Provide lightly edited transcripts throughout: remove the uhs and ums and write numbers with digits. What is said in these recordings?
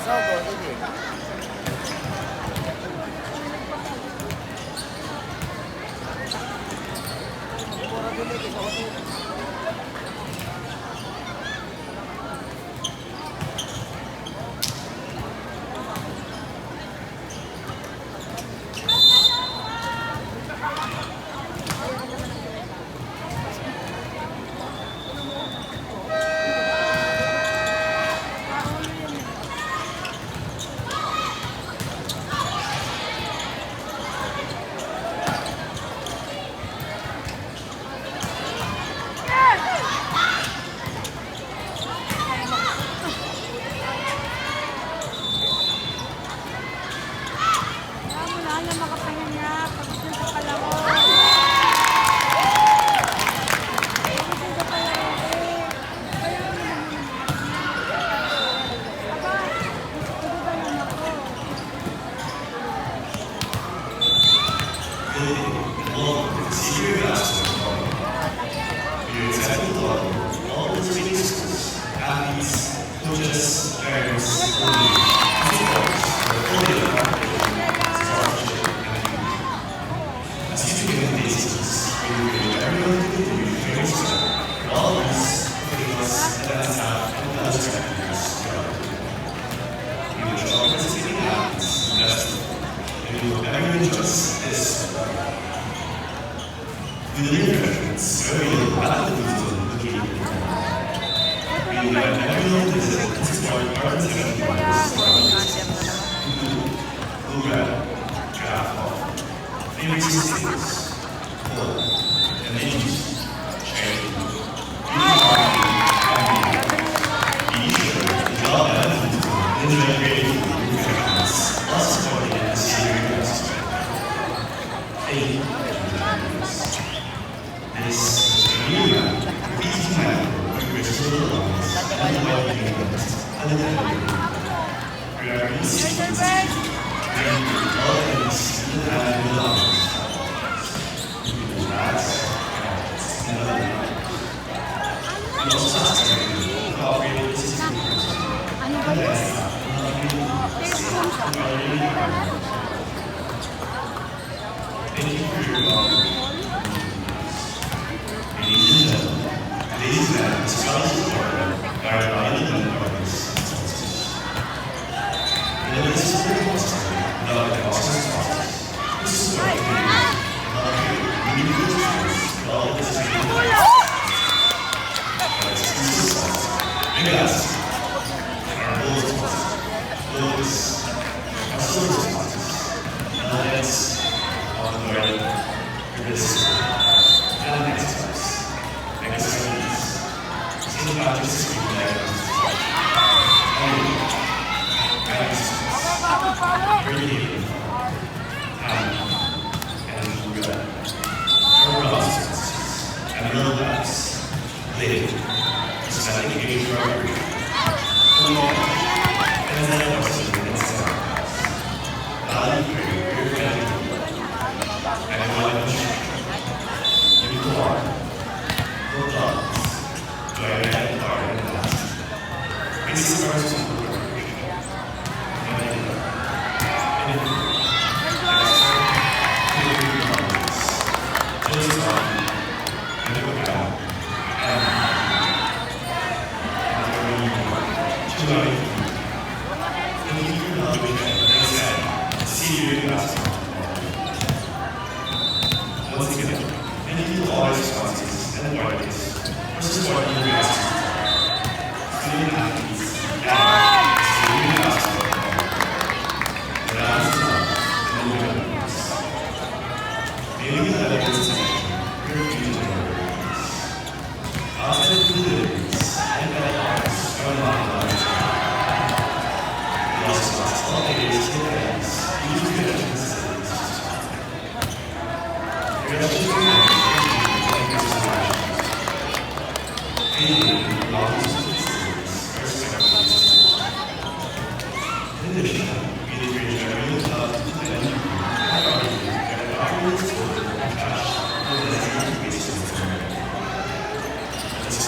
Sogo, sige. Mura din ito sa hotel.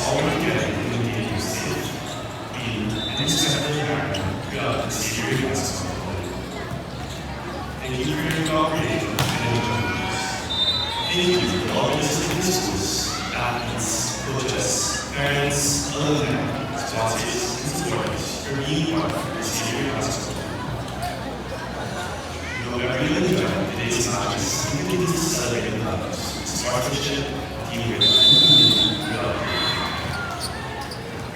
all we get in the state, being an accepted environment, God, Siri Basketball. Thank you for your cooperation and enjoyment. Thank you for all your assisting schools, athletes, coaches, parents, alumni, sponsors, and supporters for being part of the Siri Basketball. We hope everyone enjoyed today's matches and continues to celebrate the values, sportsmanship, teamwork, and community throughout the year.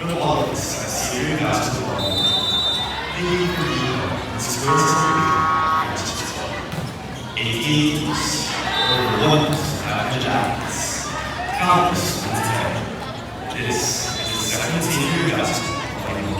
From all of us at Siri Basketball, thank you for being part of this great celebration of basketball. 88 teams, over 1,000 athletes, countless once again. This is the second Siri Basketball Final.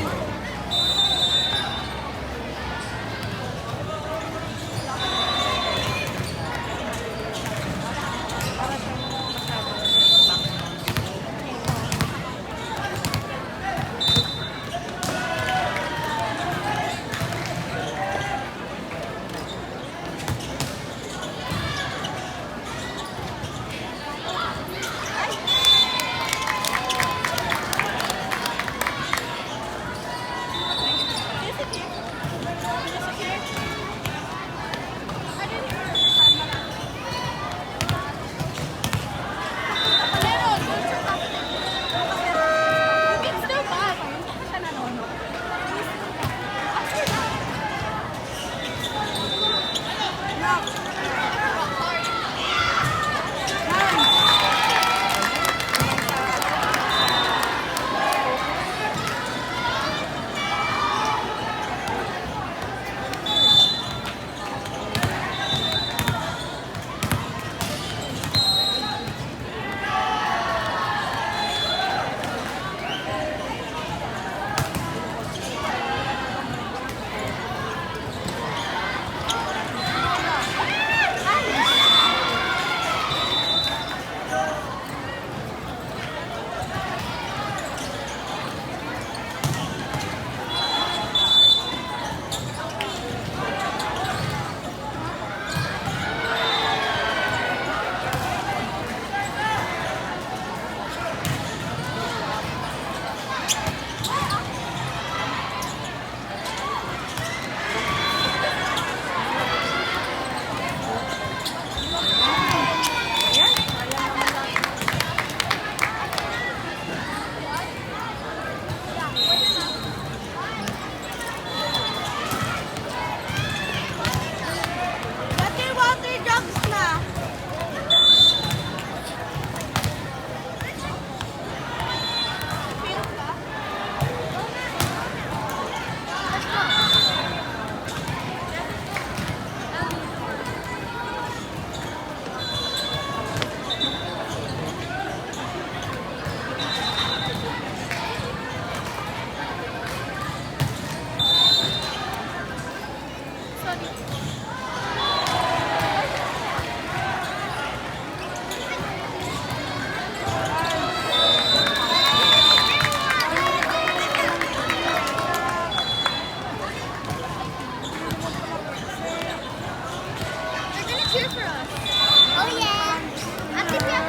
Cheer for us. Oh yeah. I think we have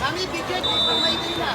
Mami, bigyan ko pang may din na.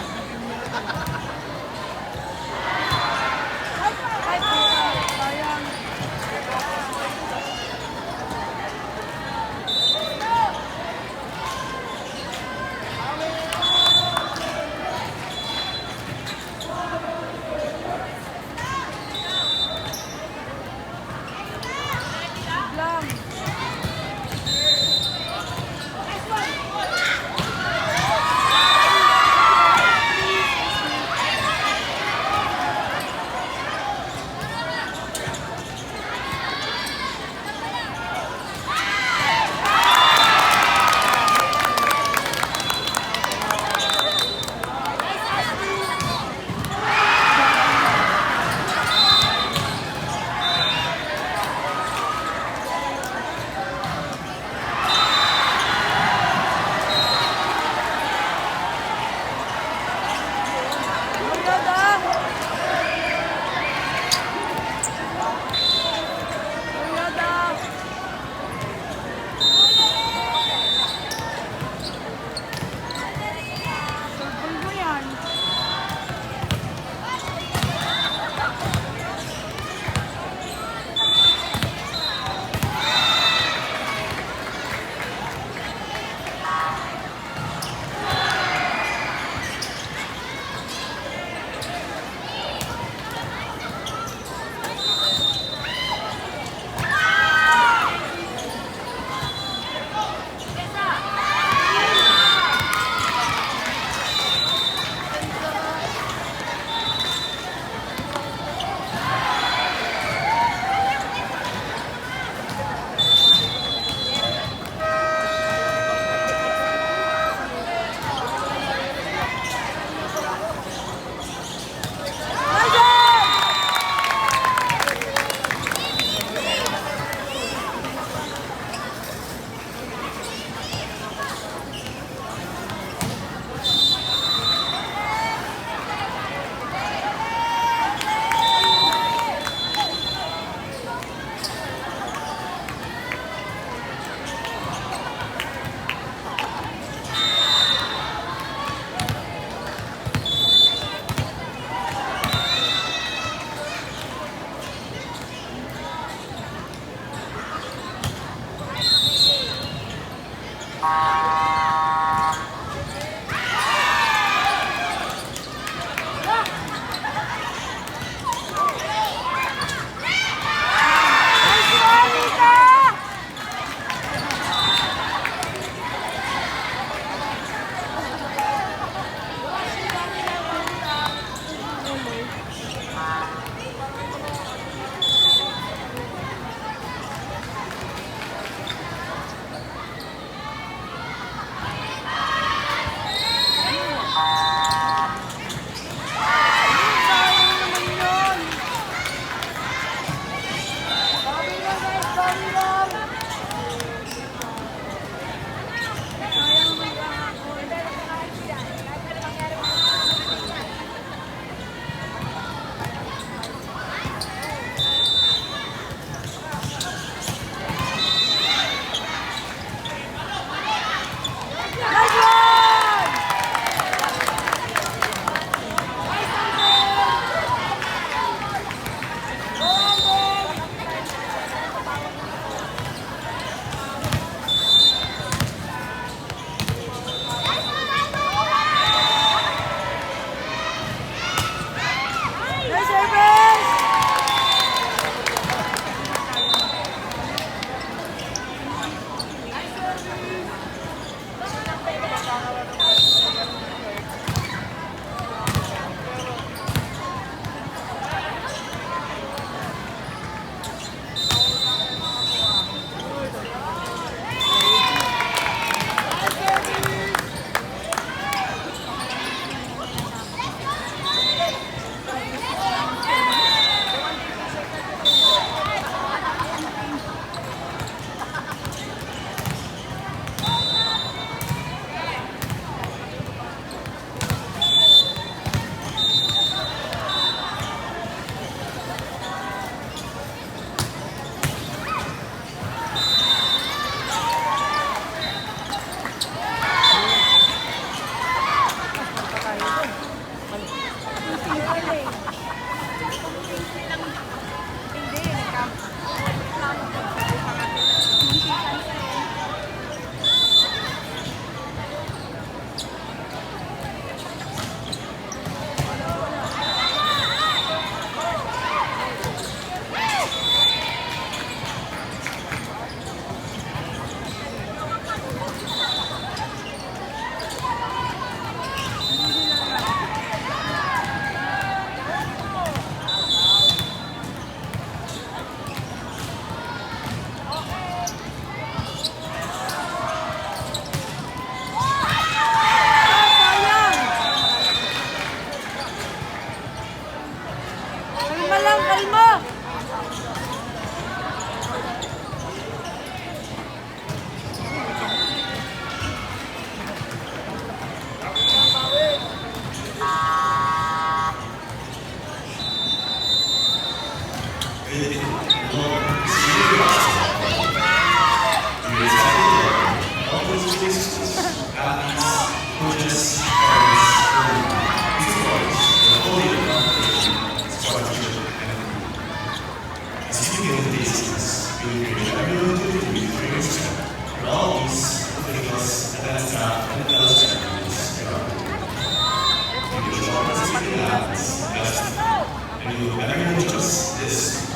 and you will never just this.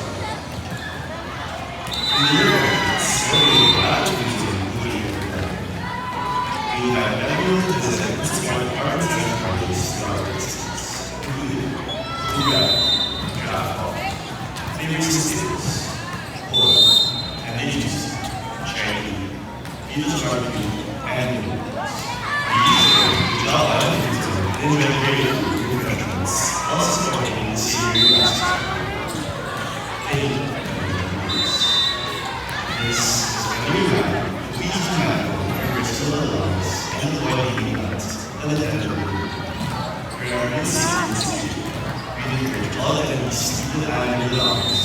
In the year it's really glad to be including your we have everyone visit discount artisan parties throughout the distance, including Kuga, Java, favorite cities, Port, and Agency, Chinese, Beatles Barbecue, and noodles. We love everything and enjoy great refreshments while supporting the senior basketball. Thank you. This is a new round, we can still allows and the way and the tender we are in season we encourage all enemies to the island of the office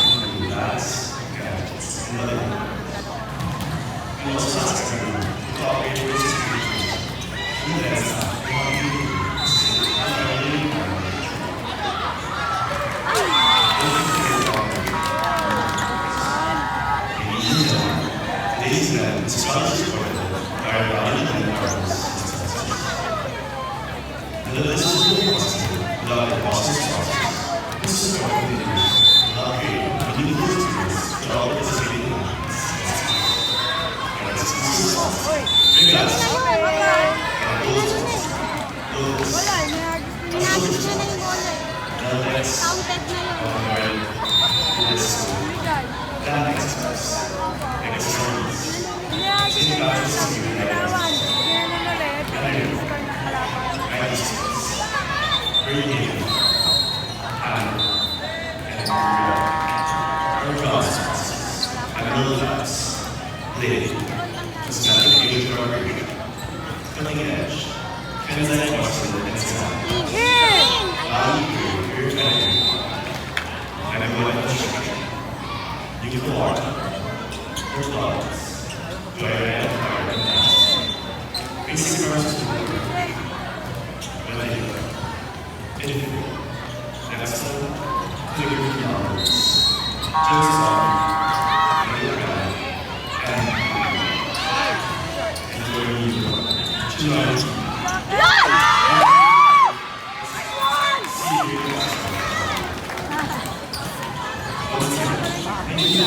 including lads, gadgets, and other we also ask everyone to cooperate with the security and the staff who want you to stay primarily Ladies and gentlemen, scholars supported by our valued and partners. The list is really possible without the process process. This is what we do without creating a meaningful experience for all participating in and it's big guys. And those that makes sense. You can go on. Your thoughts. Do I have fire and gas? Basic versus when I do anything. Next one, figure knowledge. Just solve, and enjoy you. Tonight.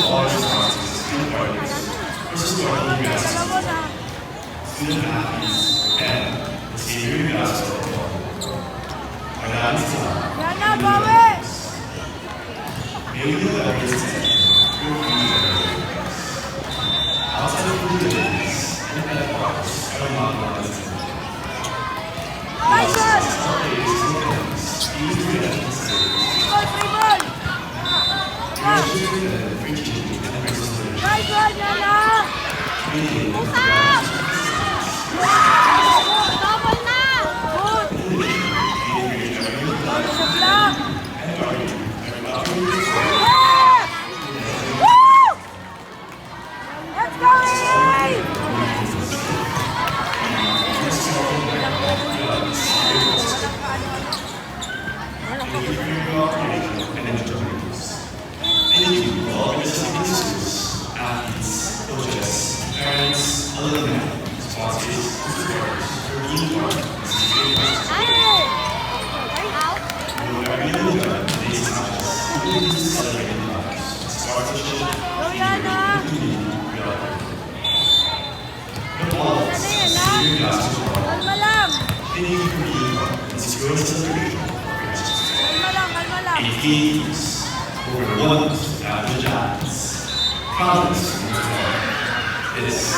All responses, student parties, versus student athletes, and the senior basketball. My name is Tom. May we know that we extend your future. Outside of the abilities and metaphors are not realized. These reactions Games over one after the Giants. Promise. It's